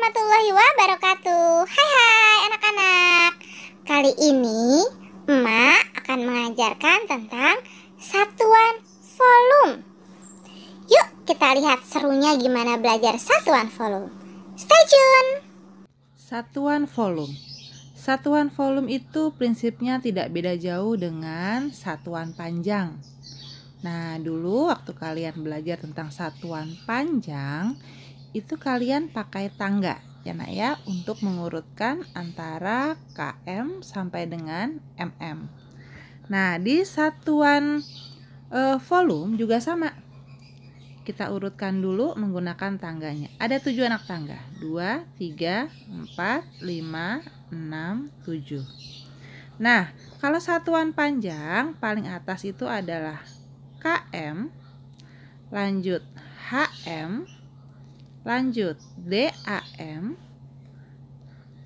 warahmatullahi wabarakatuh. Hai anak-anak. Kali ini Emak akan mengajarkan tentang satuan volume. Yuk kita lihat serunya gimana belajar satuan volume. Stay tune. Satuan volume. Satuan volume itu prinsipnya tidak beda jauh dengan satuan panjang. Nah, dulu waktu kalian belajar tentang satuan panjang, itu kalian pakai tangga ya nak ya, untuk mengurutkan antara km sampai dengan mm. Nah, di satuan volume juga sama. Kita urutkan dulu menggunakan tangganya. Ada 7 anak tangga. 2, 3, 4, 5, 6, 7. Nah, kalau satuan panjang paling atas itu adalah km, lanjut hm, lanjut dam,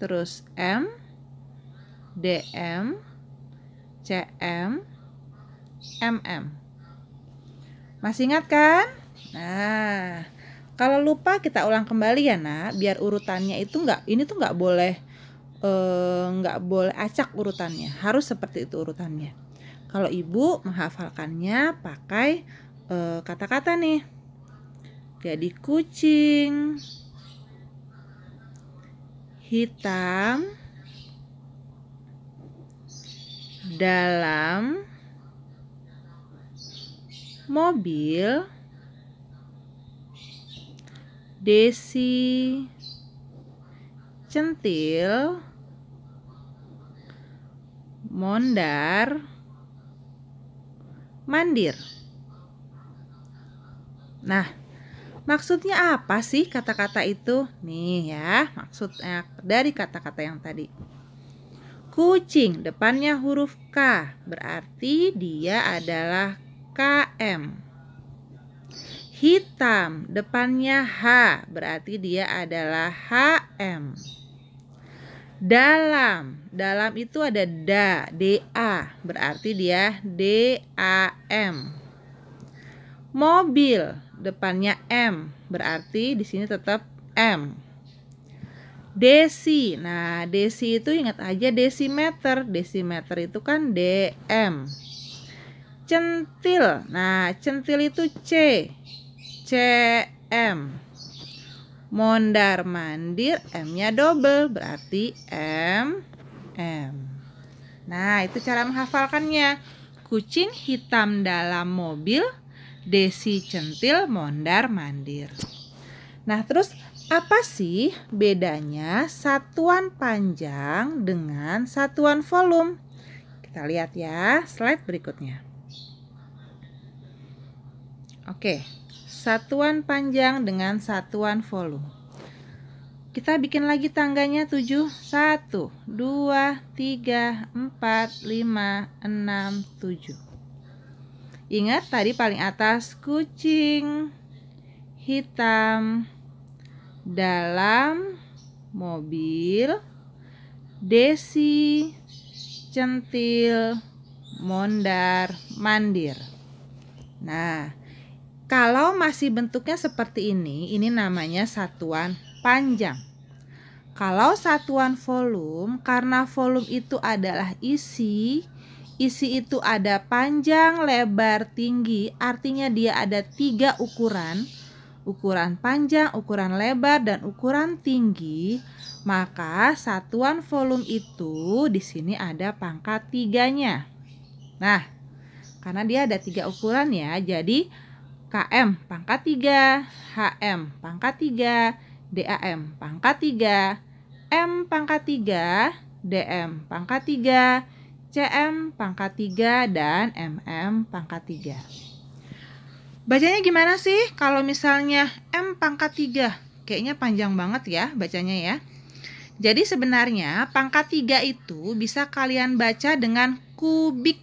terus m, dm, cm, mm. Masih ingat kan? Nah, kalau lupa kita ulang kembali ya nak, biar urutannya itu nggak boleh acak urutannya, harus seperti itu urutannya. Kalau ibu menghafalkannya pakai kata-kata nih. Jadi kucing, hitam, dalam mobil, Desi, centil, mondar, mandir. Nah, maksudnya apa sih kata-kata itu? Nih ya, maksudnya dari kata-kata yang tadi. Kucing depannya huruf K, berarti dia adalah KM. Hitam depannya H, berarti dia adalah HM. Dalam itu ada DA, berarti dia DAM. Mobil depannya M, berarti di sini tetap M. Desi, nah desi itu ingat aja desimeter, desimeter itu kan DM. Centil, nah centil itu C, CM. Mondar mandir, M-nya double, berarti MM. Nah, itu cara menghafalkannya. Kucing hitam dalam mobil, Desi centil, mondar mandir. Nah, terus apa sih bedanya satuan panjang dengan satuan volume? Kita lihat ya, slide berikutnya. Oke, satuan panjang dengan satuan volume. Kita bikin lagi tangganya 7. 1, 2, 3, 4, 5, 6, 7. Ingat tadi paling atas kucing hitam dalam mobil, Desi centil, mondar mandir. Nah, kalau masih bentuknya seperti ini namanya satuan panjang. Kalau satuan volume, karena volume itu adalah isi itu ada panjang, lebar, tinggi, artinya dia ada 3 ukuran. Ukuran panjang, ukuran lebar, dan ukuran tinggi. Maka satuan volume itu di sini ada pangkat 3-nya. Nah, karena dia ada 3 ukuran ya, jadi KM pangkat 3, HM pangkat 3, DAM pangkat 3, M pangkat 3, DM pangkat 3, CM pangkat 3, dan MM pangkat 3. Bacanya gimana sih kalau misalnya M pangkat 3? Kayaknya panjang banget ya bacanya ya. Jadi sebenarnya pangkat 3 itu bisa kalian baca dengan kubik.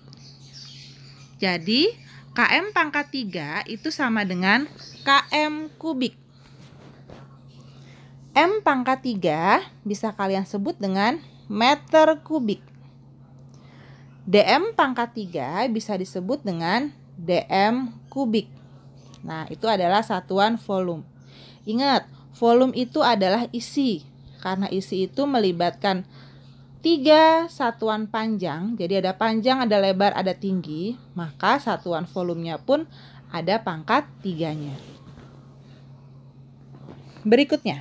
Jadi KM pangkat 3 itu sama dengan KM kubik. M pangkat 3 bisa kalian sebut dengan meter kubik. DM pangkat 3 bisa disebut dengan DM kubik. Nah, itu adalah satuan volume. Ingat, Volume itu adalah isi. Karena isi itu melibatkan 3 satuan panjang. Jadi ada panjang, ada lebar, ada tinggi. Maka satuan volumenya pun ada pangkat 3-nya. Berikutnya.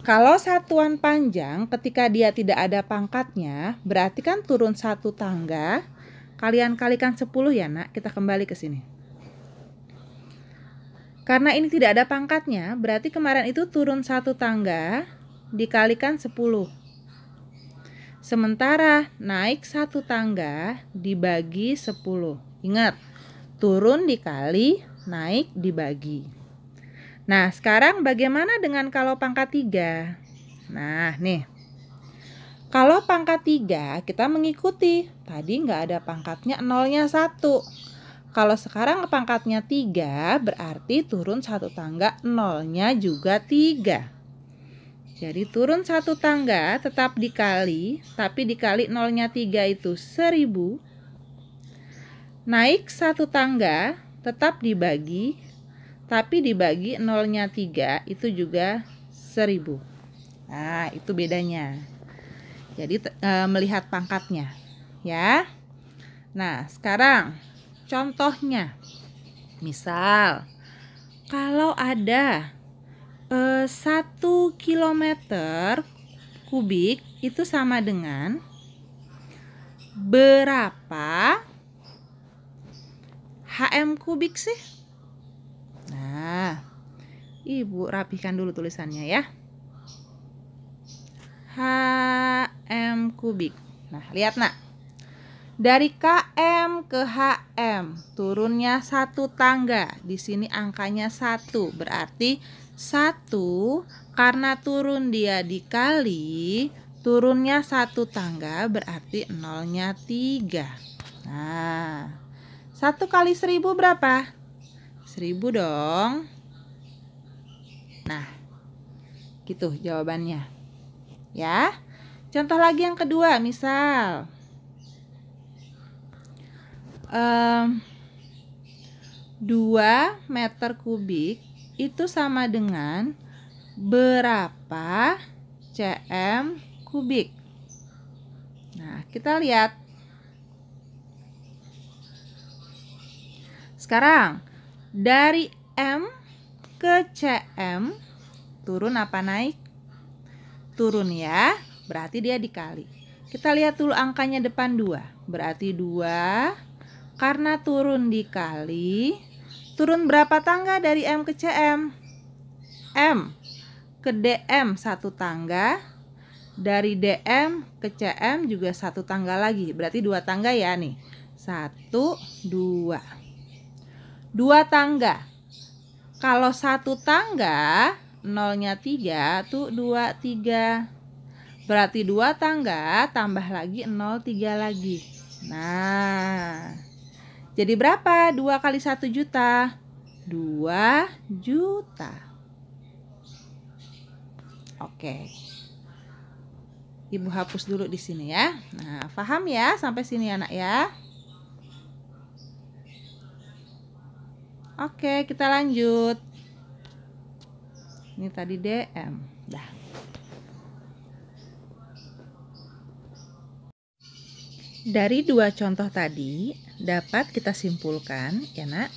Kalau satuan panjang ketika dia tidak ada pangkatnya, berarti kan turun 1 tangga. Kalian kalikan 10 ya nak, kita kembali ke sini. Karena ini tidak ada pangkatnya, berarti kemarin itu turun 1 tangga dikalikan 10. Sementara naik 1 tangga dibagi 10. Ingat, turun dikali, naik dibagi. Nah, sekarang bagaimana dengan kalau pangkat 3? Nah, nih. Kalau pangkat 3, kita mengikuti. Tadi nggak ada pangkatnya, nolnya 1. Kalau sekarang pangkatnya 3, berarti turun 1 tangga, nolnya juga 3. Jadi turun 1 tangga tetap dikali, tapi dikali nolnya 3 itu 1000. Naik 1 tangga tetap dibagi, tapi dibagi nolnya 3 itu juga 1000. Nah, itu bedanya. Jadi melihat pangkatnya ya. Nah, sekarang contohnya. Misal kalau ada 1 kilometer kubik itu sama dengan berapa HM kubik sih? Nah, Ibu rapikan dulu tulisannya ya. HM kubik. Nah, lihat nak. Dari KM ke HM turunnya 1 tangga. Di sini angkanya 1. Berarti 1 karena turun dia dikali, turunnya 1 tangga berarti nolnya 3. Nah, 1 kali 1000 berapa? 1000 dong. Nah, gitu jawabannya. Ya. Contoh lagi yang kedua, misal 2 meter kubik itu sama dengan berapa cm kubik. Nah, kita lihat. Sekarang dari M ke cm turun apa naik? Turun ya, berarti dia dikali. Kita lihat dulu angkanya depan 2. Berarti 2 karena turun dikali. Turun berapa tangga dari M ke cm? M ke dm 1 tangga. Dari dm ke cm juga 1 tangga lagi. Berarti 2 tangga ya nih. 1, 2. 2 tangga. Kalau 1 tangga nolnya 3 tuh 2, 3. Berarti 2 tangga tambah lagi 0, 3 lagi. Nah, jadi berapa? 2 kali 1 juta? 2 juta. Oke. Ibu hapus dulu di sini ya. Nah, paham ya sampai sini anak ya? Oke, kita lanjut. Ini tadi DM. Dah. Dari 2 contoh tadi dapat kita simpulkan ya nak,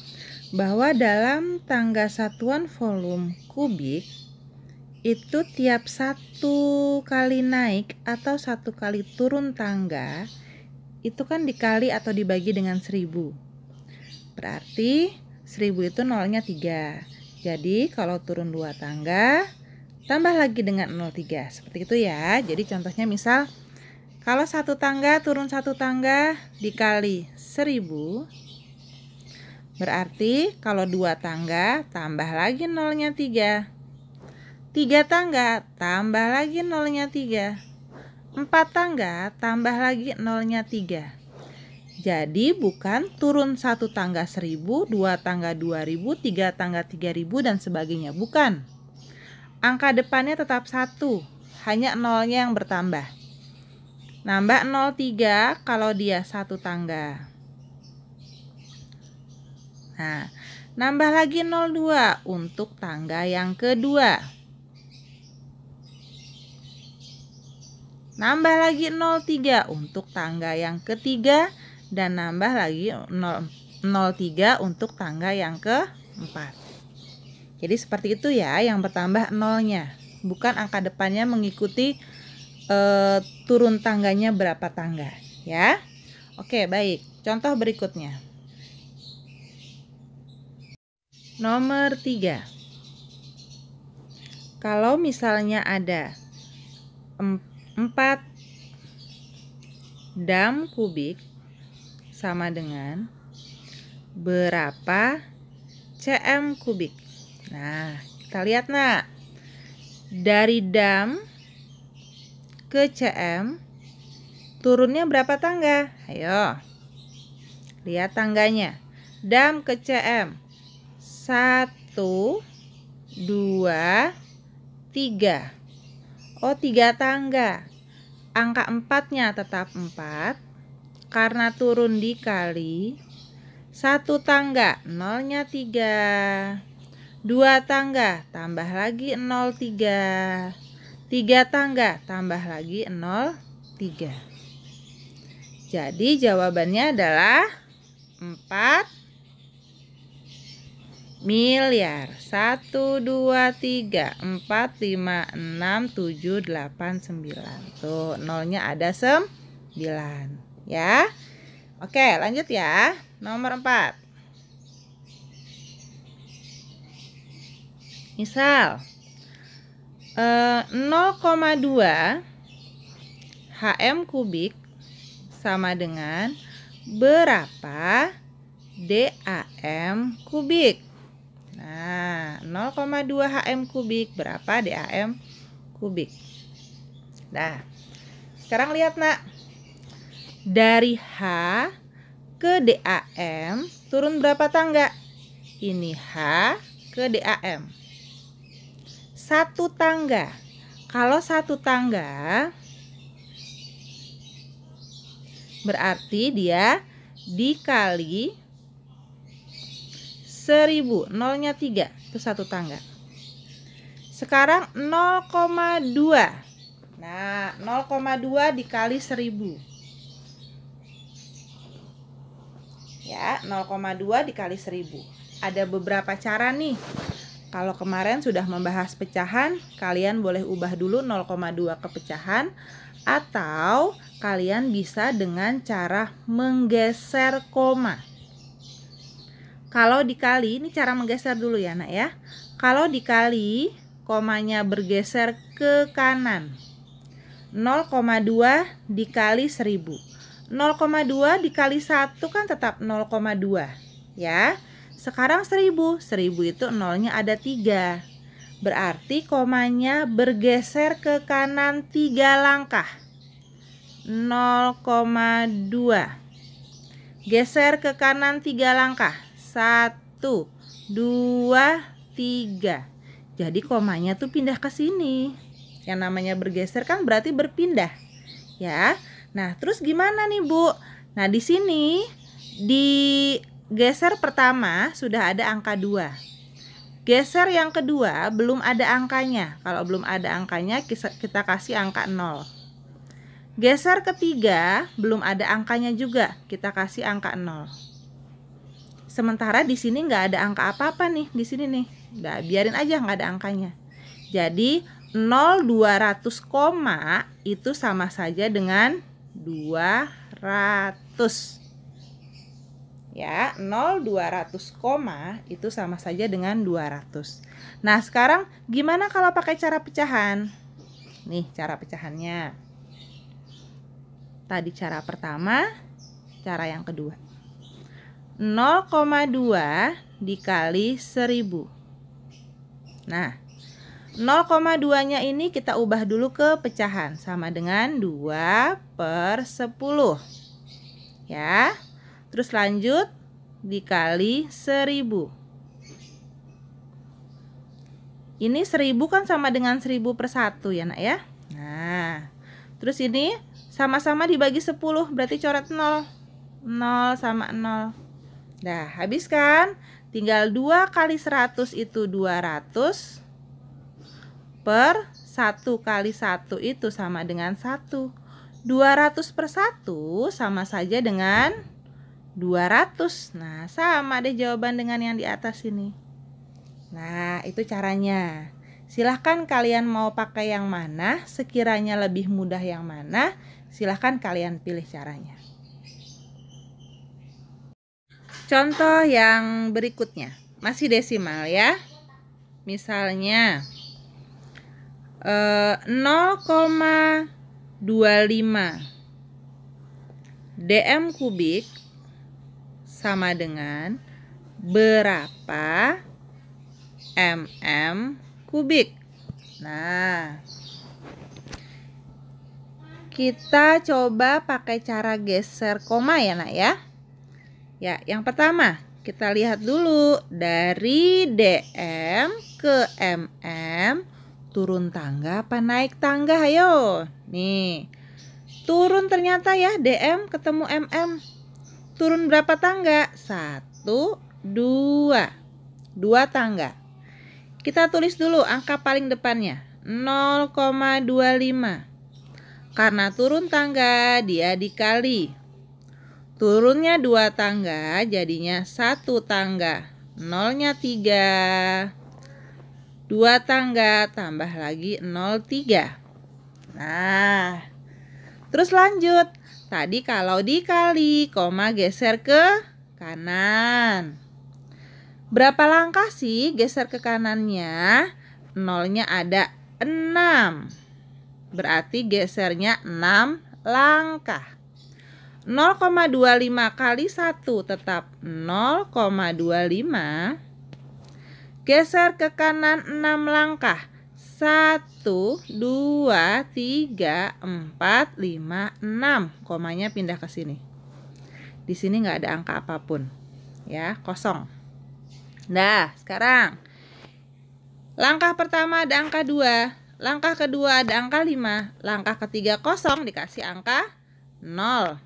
bahwa dalam tangga satuan volume kubik itu tiap 1 kali naik atau 1 kali turun tangga itu kan dikali atau dibagi dengan 1000. Berarti 1000 itu nolnya 3. Jadi kalau turun 2 tangga tambah lagi dengan 0,3. Seperti itu ya. Jadi contohnya misal kalau 1 tangga turun 1 tangga dikali 1000. Berarti kalau 2 tangga tambah lagi nolnya 3. 3 tangga tambah lagi nolnya 3. 4 tangga tambah lagi nolnya 3. Jadi bukan turun 1 tangga 1000, 2 tangga 2000, 3 tangga 3000 dan sebagainya. Bukan. Angka depannya tetap 1, hanya nolnya yang bertambah. Nambah 0,3 kalau dia 1 tangga. Nah, Nambah lagi 0,2 untuk tangga yang kedua. Nambah lagi 0,3 untuk tangga yang ketiga. Dan nambah lagi 0,3 untuk tangga yang keempat. Jadi seperti itu ya, yang bertambah nolnya. Bukan angka depannya mengikuti turun tangganya berapa tangga ya. Oke, baik. Contoh berikutnya. Nomor 3. Kalau misalnya ada 4 dam kubik sama dengan berapa cm kubik? Nah, kita lihat nak. Dari dam ke cm turunnya berapa tangga? Ayo. Lihat tangganya. Dam ke cm. 1, 2, 3. Oh, 3 tangga. Angka 4-nya tetap 4. Karena turun dikali 1 tangga, nolnya 3. 2 tangga, tambah lagi 0,3. 3 tangga, tambah lagi 0,3. Jadi jawabannya adalah 4 miliar. 1, 2, 3, 4, 5, 6, 7, 8, 9. Tuh, nolnya ada 9 ya. Oke, lanjut ya. Nomor 4. Misal 0,2 HM kubik sama dengan berapa DAM kubik? Nah, 0,2 HM kubik berapa DAM kubik? Nah, sekarang lihat nak. Dari H ke DAM turun berapa tangga? Ini H ke DAM. 1 tangga. Kalau 1 tangga berarti dia dikali 1000. Nolnya 3. Itu 1 tangga. Sekarang 0,2. Nah, 0,2 dikali 1000. Ya, 0,2 dikali 1000. Ada beberapa cara nih. Kalau kemarin sudah membahas pecahan, kalian boleh ubah dulu 0,2 ke pecahan, atau kalian bisa dengan cara menggeser koma. Kalau dikali, ini cara menggeser dulu ya nak ya. Kalau dikali, komanya bergeser ke kanan. 0,2 dikali 1000. 0,2 dikali 1 kan tetap 0,2 ya. Sekarang 1000. 1000 itu nolnya ada 3. Berarti komanya bergeser ke kanan 3 langkah. 0,2. Geser ke kanan 3 langkah. 1, 2, 3. Jadi komanya tuh pindah ke sini. Yang namanya bergeser kan berarti berpindah. Ya. Nah, terus gimana nih, Bu? Nah, di sini di geser pertama sudah ada angka 2. Geser yang kedua belum ada angkanya. Kalau belum ada angkanya kita kasih angka 0. Geser ketiga belum ada angkanya juga. Kita kasih angka 0. Sementara di sini nggak ada angka apa-apa nih. Di sini nih. Udah, biarin aja nggak ada angkanya. Jadi 0, 200 koma itu sama saja dengan 200. Ya, 0, 200 koma itu sama saja dengan 200. Nah, sekarang gimana kalau pakai cara pecahan? Nih, cara pecahannya. Tadi cara pertama, cara yang kedua. 0,2 dikali 1000. Nah, 0,2-nya ini kita ubah dulu ke pecahan. Sama dengan 2/10. Ya. Terus lanjut dikali 1000. Ini 1000 kan sama dengan 1000/1 ya nak ya. Nah, terus ini sama-sama dibagi 10. Berarti coret 0. 0 sama 0. Nah, habis kan? Tinggal 2 kali 100 itu 200 per 1 kali 1 itu sama dengan 1. 200 per 1 sama saja dengan 200. Nah, sama deh jawaban dengan yang di atas ini. Nah, itu caranya. Silahkan kalian mau pakai yang mana, sekiranya lebih mudah yang mana, silahkan kalian pilih caranya. Contoh yang berikutnya, masih desimal ya. Misalnya 0,25 dm kubik sama dengan berapa mm kubik. Nah, kita coba pakai cara geser koma ya nak ya. Ya, yang pertama kita lihat dulu dari dm ke mm, turun tangga apa naik tangga? Ayo. Nih, turun ternyata ya, dm ketemu mm. Turun berapa tangga? 1, 2 tangga. Kita tulis dulu angka paling depannya 0,25. Karena turun tangga dia dikali. Turunnya 2 tangga jadinya 1 tangga. 0-nya 3. 2 tangga tambah lagi 0,3. Nah, terus lanjut. Tadi kalau dikali, koma geser ke kanan. Berapa langkah sih geser ke kanannya? 0-nya ada 6. Berarti gesernya 6 langkah. 0,25 kali 1 tetap 0,25. Geser ke kanan 6 langkah. 1, 2, 3, 4, 5, 6. Komanya pindah ke sini. Di sini nggak ada angka apapun. Ya, kosong. Nah, sekarang langkah pertama ada angka 2. Langkah kedua ada angka 5. Langkah ketiga kosong dikasih angka 0.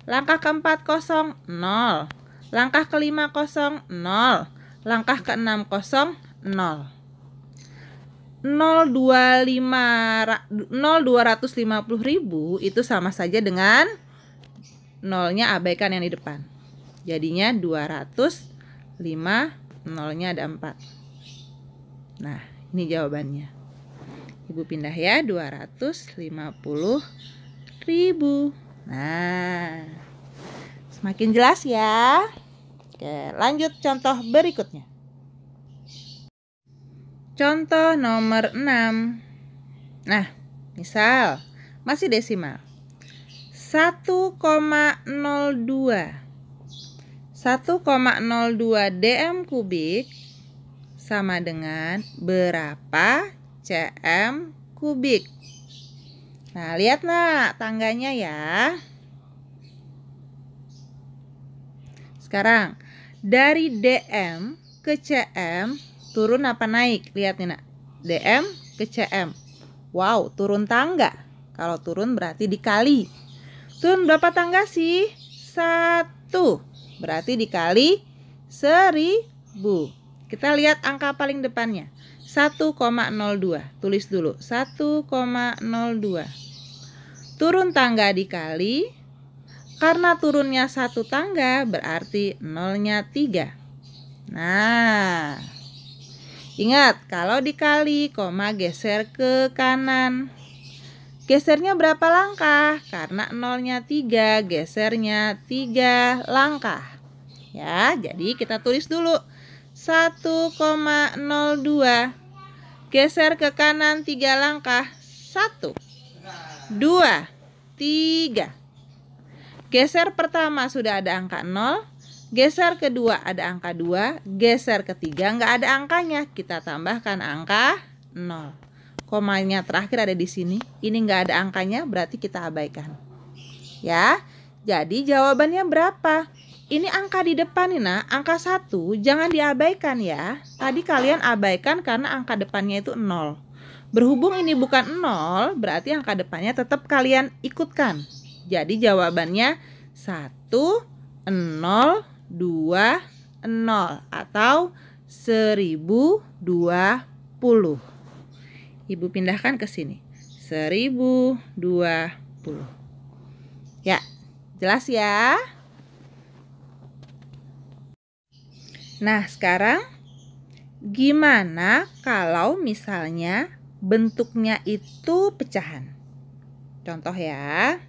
Langkah keempat kosong 0. Langkah kelima kosong 0. Langkah keenam kosong 0. 250.000 itu sama saja dengan 0-nya abaikan yang di depan. Jadinya 205, 0-nya ada 4. Nah, ini jawabannya. Ibu pindah ya, 250.000. Nah, semakin jelas ya. Oke, lanjut contoh berikutnya. Contoh nomor 6. Nah, misal masih desimal. 1,02 dm kubik sama dengan berapa cm kubik. Nah, lihat nak tangganya ya. Sekarang dari dm ke cm turun apa naik? Lihat nih nak, dm ke cm. Wow, turun tangga. Kalau turun berarti dikali. Turun berapa tangga sih? 1. Berarti dikali 1000. Kita lihat angka paling depannya. 1,02. Tulis dulu 1,02. Turun tangga dikali. Karena turunnya 1 tangga berarti 0-nya 3. Nah, ingat kalau dikali koma geser ke kanan. Gesernya berapa langkah? Karena 0-nya 3, gesernya 3 langkah. Ya, jadi kita tulis dulu 1,02. Geser ke kanan 3 langkah. 1, 2, 3. Geser pertama sudah ada angka 0. Geser kedua ada angka 2. Geser ketiga nggak ada angkanya. Kita tambahkan angka 0. Komanya terakhir ada di sini. Ini nggak ada angkanya, berarti kita abaikan. Ya, jadi jawabannya berapa? Ini angka di depan nih nak, angka 1 jangan diabaikan ya. Tadi kalian abaikan karena angka depannya itu 0. Berhubung ini bukan 0, berarti angka depannya tetap kalian ikutkan. Jadi jawabannya 1, 0, 2, 0 atau 1020. Ibu pindahkan ke sini. 1020. Ya, jelas ya? Nah, sekarang gimana kalau misalnya bentuknya itu pecahan? Contoh ya.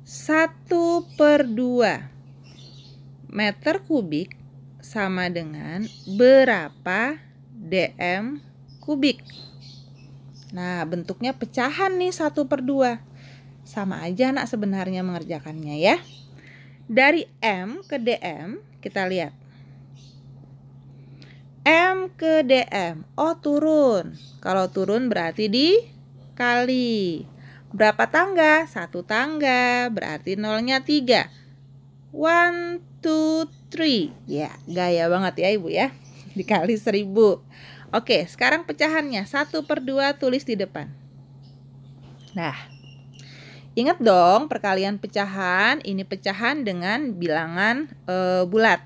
1/2 meter kubik sama dengan berapa dm kubik? Nah, bentuknya pecahan nih 1/2. Sama aja anak sebenarnya mengerjakannya ya. Dari M ke DM kita lihat. M ke DM. Oh, turun. Kalau turun berarti dikali. Berapa tangga? 1 tangga. Berarti nolnya 3. 1, 2, 3. Ya, gaya banget ya Ibu ya. Dikali 1000. Oke, sekarang pecahannya. 1/2 tulis di depan. Nah, ingat dong perkalian pecahan. Ini pecahan dengan bilangan bulat.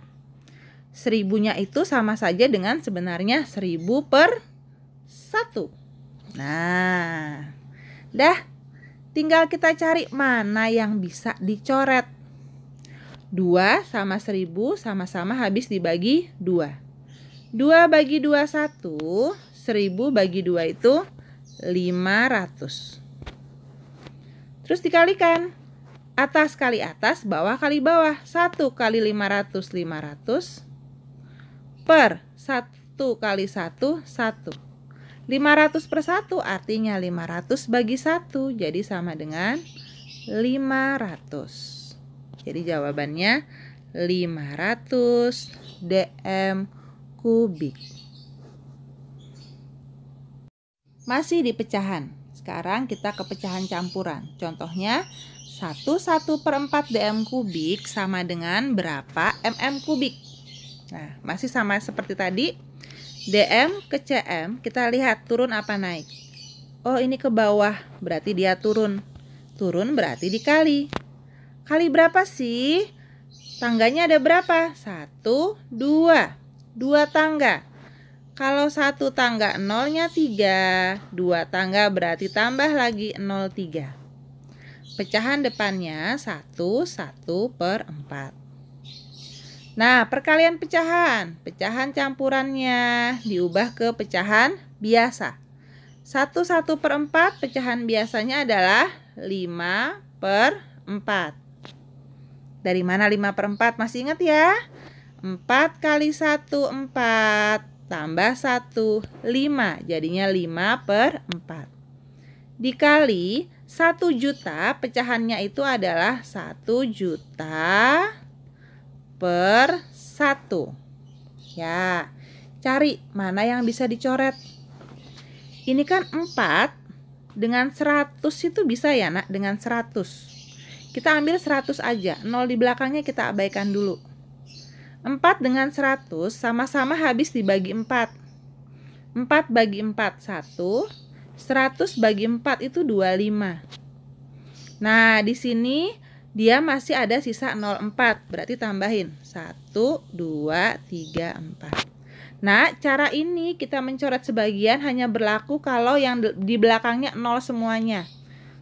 1000-nya itu sama saja dengan sebenarnya 1000/1. Nah, dah tinggal kita cari mana yang bisa dicoret. 2 sama 1000 sama-sama habis dibagi 2. 2 bagi 2 1. 1000 bagi 2 itu 500. Terus dikalikan. Atas kali atas, bawah kali bawah. 1 kali 500, 500. Per 1 kali 1, 1. 500/1 artinya 500 bagi 1. Jadi sama dengan 500. Jadi jawabannya 500 dm kubik. Masih di pecahan. Sekarang kita ke pecahan campuran. Contohnya 1/4 dm kubik sama dengan berapa mm kubik? Nah, masih sama seperti tadi. DM ke CM, kita lihat turun apa naik. Oh, ini ke bawah, berarti dia turun. Turun berarti dikali. Kali berapa sih? Tangganya ada berapa? 1, 2. 2 tangga. Kalau 1 tangga nolnya 3. 2 tangga berarti tambah lagi 0, 3. Pecahan depannya 1, 1/4. Nah, perkalian pecahan. Pecahan campurannya diubah ke pecahan biasa. 1/4 pecahan biasanya adalah 5/4. Dari mana 5/4? Masih ingat ya? 4 kali 1, 4. Tambah 1, 5. Jadinya 5/4. Dikali 1 juta, pecahannya itu adalah 1 juta per 1. Ya, cari mana yang bisa dicoret. Ini kan 4 dengan 100 itu bisa ya nak, dengan 100. Kita ambil 100 aja, 0 di belakangnya kita abaikan dulu. 4 dengan 100 sama-sama habis dibagi 4. 4 bagi 4, 1. 100 bagi 4 itu 25. Nah, di sini dia masih ada sisa 0,4. Berarti tambahin 1, 2, 3, 4. Nah, cara ini kita mencoret sebagian hanya berlaku kalau yang di belakangnya 0 semuanya.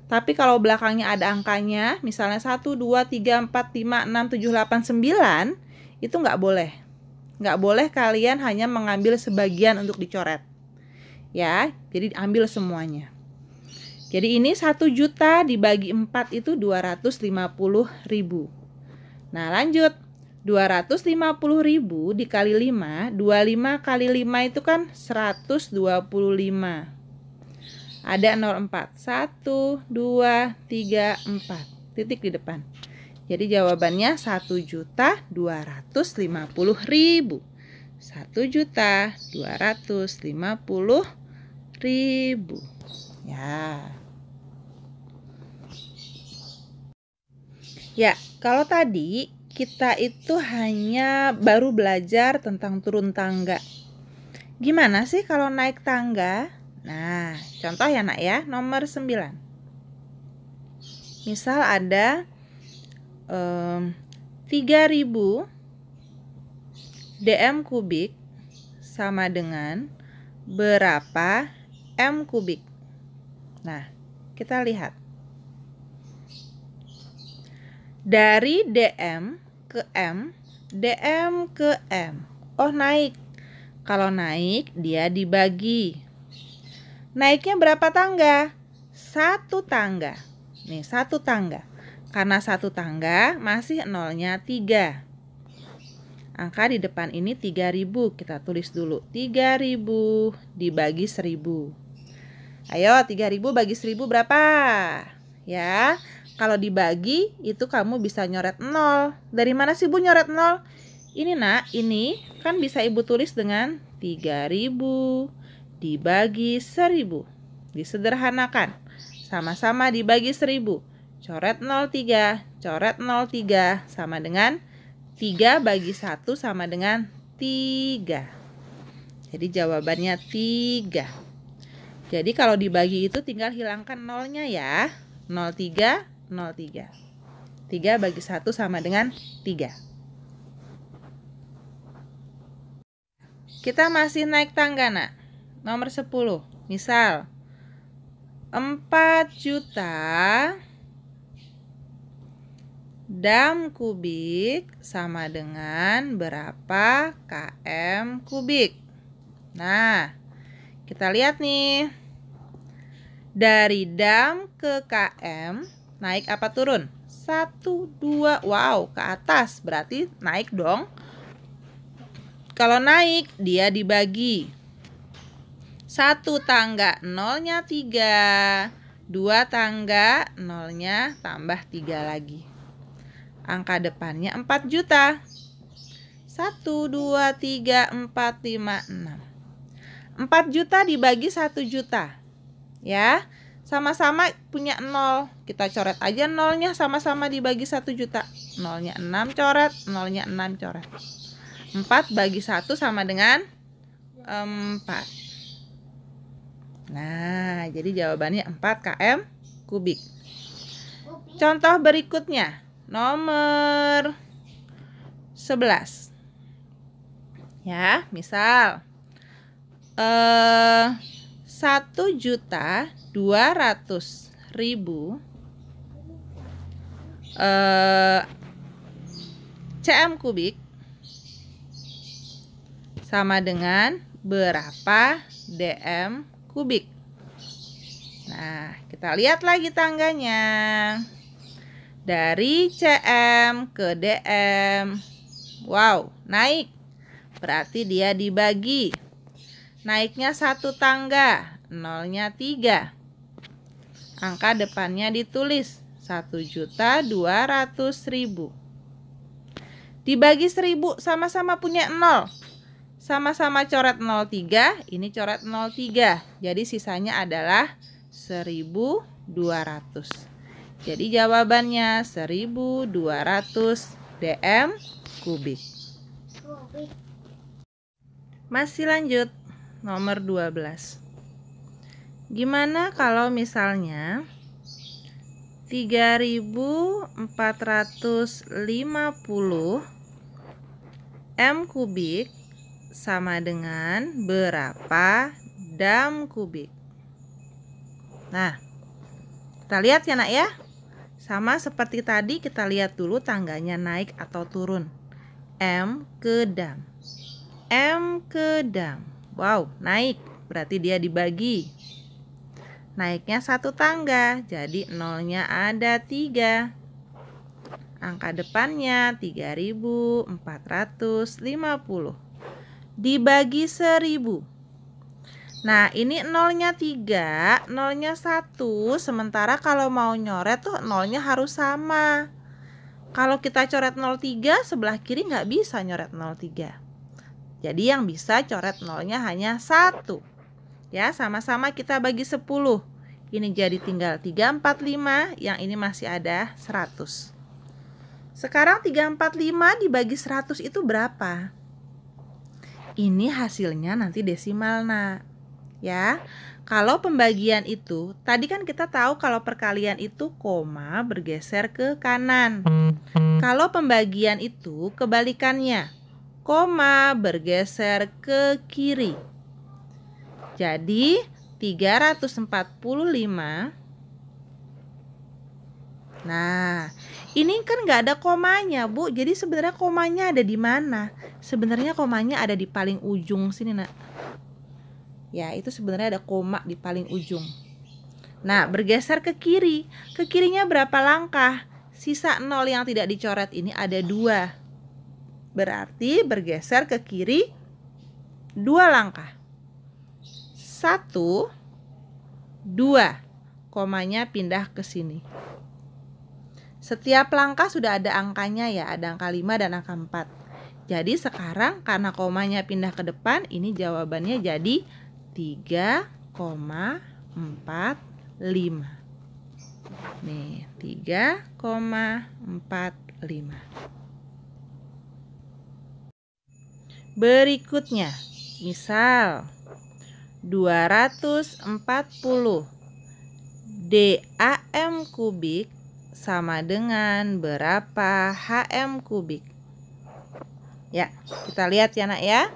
Tapi kalau belakangnya ada angkanya, misalnya 1, 2, 3, 4, 5, 6, 7, 8, 9, itu nggak boleh. Nggak boleh kalian hanya mengambil sebagian untuk dicoret. Ya, jadi ambil semuanya. Jadi ini 1 juta dibagi 4 itu 250.000. Nah, lanjut. 250.000 dikali 5, 25 kali 5 itu kan 125. Ada 0,4. 1, 2, 3, 4. Titik di depan. Jadi jawabannya 1.250.000. 1.250.000. Ya. Ya, kalau tadi kita itu hanya baru belajar tentang turun tangga. Gimana sih kalau naik tangga? Nah, contoh ya nak ya, nomor 9. Misal ada 3000 dm kubik sama dengan berapa m kubik? Nah, kita lihat. Dari dm ke m, dm ke m. Oh, naik. Kalau naik, dia dibagi. Naiknya berapa tangga? 1 tangga. Nih, 1 tangga. Karena 1 tangga, masih nolnya 3. Angka di depan ini 3000. Kita tulis dulu. 3000 dibagi 1000. Ayo, 3000 bagi 1000 berapa? Ya, kalau dibagi itu kamu bisa nyoret 0. Dari mana sih Bu nyoret 0? Ini nak, ini kan bisa Ibu tulis dengan 3000 dibagi 1000. Disederhanakan. Sama-sama dibagi 1000. Coret 03, coret 03 sama dengan 3 bagi 1 sama dengan 3. Jadi jawabannya 3. Jadi kalau dibagi itu tinggal hilangkan nolnya ya. 03, 03. 3 bagi 1 sama dengan 3. Kita masih naik tangga nak. Nomor 10. Misal 4 juta dam kubik sama dengan berapa km kubik? Nah, kita lihat nih. Dari dam ke km, naik apa turun? 1, 2, wow, ke atas. Berarti naik dong. Kalau naik, dia dibagi. 1 tangga, nolnya 3. 2 tangga, nolnya tambah 3 lagi. Angka depannya 4 juta. 1, 2, 3, 4, 5, 6. 4 juta dibagi 1 juta. Ya, sama-sama punya 0. Kita coret aja nolnya, sama-sama dibagi 1 juta. Nolnya 6 coret, nolnya 6 coret. 4 bagi 1 sama dengan 4. Nah, jadi jawabannya 4 km kubik. Contoh berikutnya. Nomor 11. Ya, misal 1.200.000 cm kubik sama dengan berapa dm kubik? Nah, kita lihat lagi tangganya. Dari cm ke dm. Wow, naik. Berarti dia dibagi. Naiknya 1 tangga, nolnya 3. Angka depannya ditulis 1.200.000. Dibagi 1000, sama-sama punya 0. Sama-sama coret 03, ini coret 03. Jadi sisanya adalah 1.200. Jadi jawabannya 1.200 dm kubik. Masih lanjut. Nomor 12. Gimana kalau misalnya 3.450 m kubik sama dengan berapa dam kubik? Nah, kita lihat ya nak ya. Sama seperti tadi, kita lihat dulu tangganya naik atau turun. M ke dam. M ke dam. Wow, naik. Berarti dia dibagi. Naiknya 1 tangga. Jadi nolnya ada 3. Angka depannya 3.450. Dibagi 1000. Nah, ini nolnya 3, nolnya 1. Sementara kalau mau nyoret tuh nolnya harus sama. Kalau kita coret 03, sebelah kiri nggak bisa nyoret 03. Jadi yang bisa coret nolnya hanya 1. Ya, sama-sama kita bagi 10. Ini jadi tinggal 345, yang ini masih ada 100. Sekarang 345 dibagi 100 itu berapa? Ini hasilnya nanti desimal nak. ya. Kalau pembagian itu, tadi kan kita tahu kalau perkalian itu koma bergeser ke kanan. Kalau pembagian itu kebalikannya, koma bergeser ke kiri. Jadi 345. Nah, ini kan nggak ada komanya, Bu. Jadi sebenarnya komanya ada di mana? Sebenarnya komanya ada di paling ujung sini, Nak. Ya, itu sebenarnya ada koma di paling ujung. Nah, bergeser ke kiri. Ke kirinya berapa langkah? Sisa 0 yang tidak dicoret ini ada 2. Berarti bergeser ke kiri 2 langkah. 1, 2. Komanya pindah ke sini. Setiap langkah sudah ada angkanya ya, ada angka 5 dan angka 4. Jadi sekarang karena komanya pindah ke depan, ini jawabannya jadi 3,45. Nih, 3,45. Berikutnya, misal 240 DAM kubik sama dengan berapa HM kubik? Ya, kita lihat ya, Nak ya.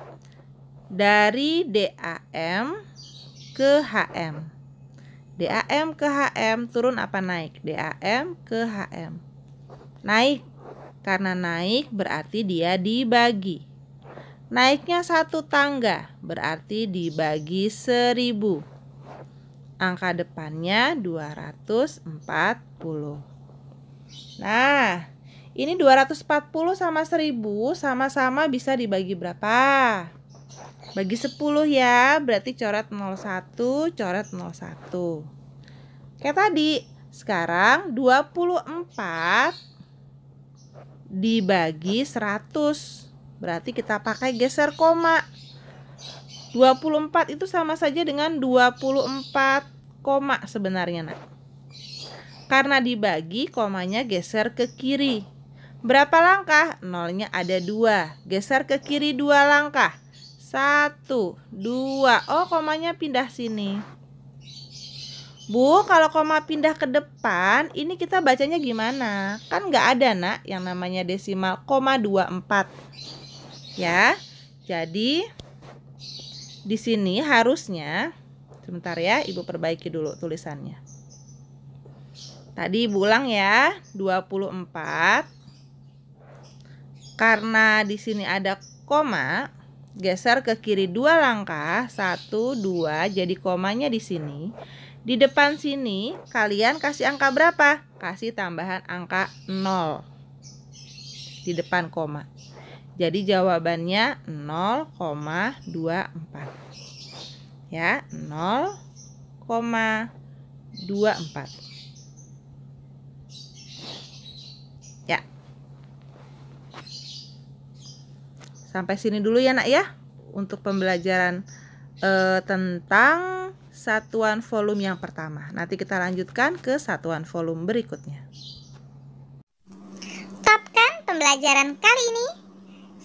Dari DAM ke HM. DAM ke HM turun apa naik? DAM ke HM. Naik. Karena naik berarti dia dibagi. Naiknya 1 tangga berarti dibagi 1000. Angka depannya 240. Nah, ini 240 sama 1000 sama-sama bisa dibagi berapa? Bagi 10 ya, berarti coret 01, coret 01. Kayak tadi, sekarang 24 dibagi 100. Berarti kita pakai geser koma. 24 itu sama saja dengan 24 koma sebenarnya, Nak. Karena dibagi, komanya geser ke kiri. Berapa langkah? Nolnya ada 2. Geser ke kiri 2 langkah. 1, 2. Oh, komanya pindah sini. Bu, kalau koma pindah ke depan, ini kita bacanya gimana? Kan nggak ada, Nak, yang namanya desimal koma 24. Ya, jadi di sini harusnya, sebentar ya, Ibu perbaiki dulu tulisannya. Tadi Ibu ulang ya, 24. Karena di sini ada koma, geser ke kiri 2 langkah, 1, 2, jadi komanya di sini. Di depan sini kalian kasih angka berapa? Kasih tambahan angka 0 di depan koma. Jadi jawabannya 0,24. Ya, 0,24. Ya. Sampai sini dulu ya, Nak ya, untuk pembelajaran tentang satuan volume yang pertama. Nanti kita lanjutkan ke satuan volume berikutnya. Stopkan pembelajaran kali ini.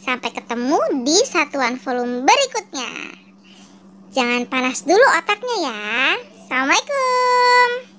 Sampai ketemu di satuan volume berikutnya. Jangan panas dulu otaknya ya. Assalamualaikum.